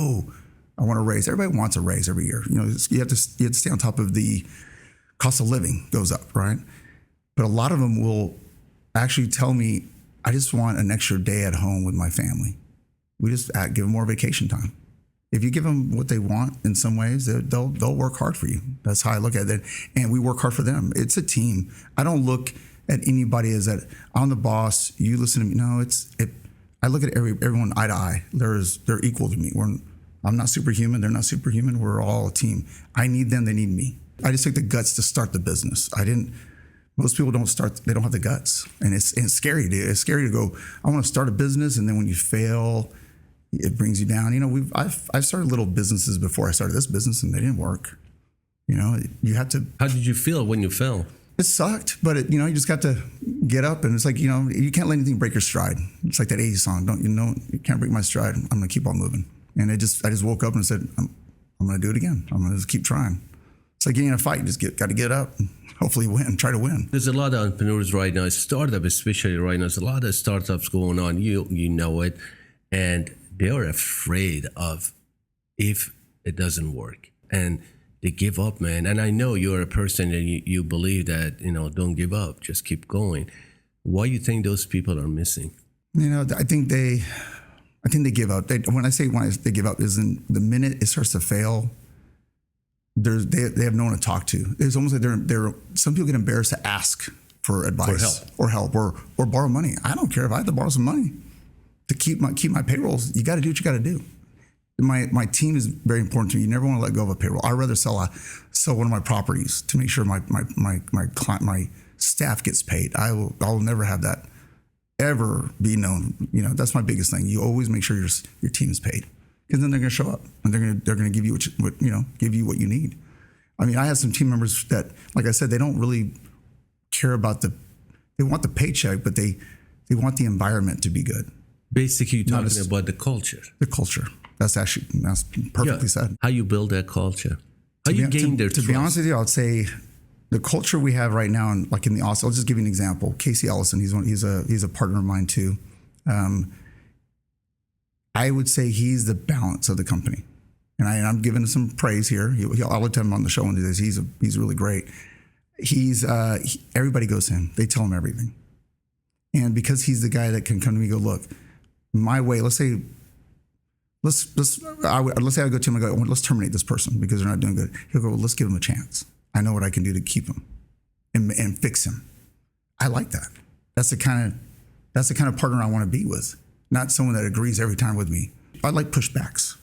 oh, I want a raise. Everybody wants a raise every year. You have to stay on top of the cost of living goes up, right? But a lot of them will actually tell me, I just want an extra day at home with my family. We just give them more vacation time. If you give them what they want in some ways, they'll work hard for you. That's how I look at it. And we work hard for them. It's a team. I don't look at anybody as that I'm the boss, you listen to me. No, I look at everyone eye to eye. They're equal to me. I'm not superhuman. They're not superhuman. We're all a team. I need them. They need me. I just took the guts to start the business. Most people don't start, they don't have the guts. And it's scary. It's scary to go, I want to start a business. And then when you fail, it brings you down. I've started little businesses before I started this business and they didn't work. You have to. How did you feel when you fell? It sucked, but you just got to get up, and it's like, you can't let anything break your stride. It's like that 80s song. You can't break my stride. I'm going to keep on moving. And I just woke up and said, I'm going to do it again. I'm going to just keep trying. It's like getting in a fight. You just got to get up and hopefully win, try to win. There's a lot of entrepreneurs right now, startup especially right now. There's a lot of startups going on. You know it. And they're afraid of if it doesn't work. And they give up, man. And I know you're a person and you believe that, don't give up, just keep going. Why do you think those people are missing? I think they give up. When I say they give up, is in the minute it starts to fail, they have no one to talk to. It's almost like they're some people get embarrassed to ask for advice or help or borrow money. I don't care if I have to borrow some money to keep my payrolls. You got to do what you got to do. My team is very important to me. You never want to let go of a payroll. I'd rather sell one of my properties to make sure my client, my staff gets paid. I'll never have that ever be known. That's my biggest thing. You always make sure your team is paid, because then they're going to show up and they're going to give you give you what you need. I mean, I have some team members that, like I said, they don't really care about they want the paycheck, but they want the environment to be good. Basically, you're talking about the culture. The culture. That's perfectly said. How you build that culture? How you gain their trust? To be honest with you, I'd say the culture we have right now, like in the Austin, I'll just give you an example. Casey Ellison, he's a partner of mine too. I would say he's the balance of the company, and I'm giving him some praise here. I'll let him on the show and do this. He's really great. Everybody goes to him. They tell him everything, and because he's the guy that can come to me and go, look, my way. Let's say I go to him and go, let's terminate this person because they're not doing good. He'll go, well, let's give him a chance. I know what I can do to keep him and fix him. I like that. That's the kind of partner I want to be with, not someone that agrees every time with me. I like pushbacks.